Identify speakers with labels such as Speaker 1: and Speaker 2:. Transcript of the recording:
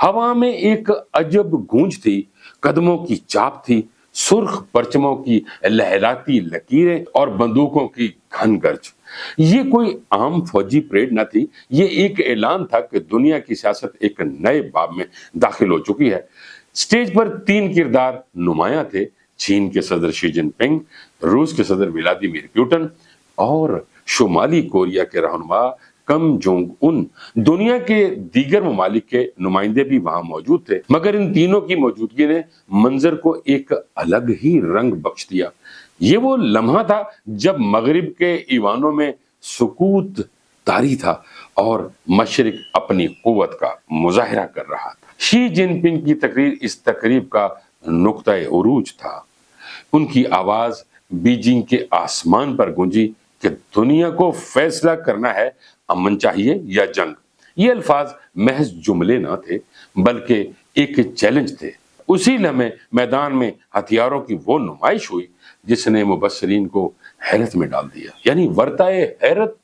Speaker 1: हवा में एक अजब गूंज थी, कदमों की चाप थी, सुर्ख परचमों की लहराती लकीरें और बंदूकों की घन गर्ज। ये कोई आम फौजी परेड न थी, ये एक ऐलान था कि दुनिया की सियासत एक नए बाब में दाखिल हो चुकी है। स्टेज पर तीन किरदार नुमाया थे, चीन के सदर शी जिनपिंग, रूस के सदर व्लादिमीर पुतिन और शुमाली कोरिया के रहनुमा कम जोंग उन। दुनिया के दीगर ममालिक के नुमाइंदे भी वहां मौजूद थे, मगर इन तीनों की मौजूदगी ने मंजर को एक अलग ही रंग बख्श दिया। ये वो लम्हा था जब मगरिब के ईवानों में सुकूत तारी था और मशरिक अपनी कुव्वत का मुजाहिरा कर रहा था। शी जिनपिंग की तकरीर इस तकरीब का नुक्ता उरूज था। उनकी आवाज बीजिंग के आसमान पर गूंजी कि दुनिया को फैसला करना है, अमन चाहिए या जंग। ये अल्फाज महज जुमले ना थे, बल्कि एक चैलेंज थे। उसी लम्हे मैदान में हथियारों की वो नुमाइश हुई जिसने मुबस्सिरीन को हैरत में डाल दिया। यानी वर्ताए हैरत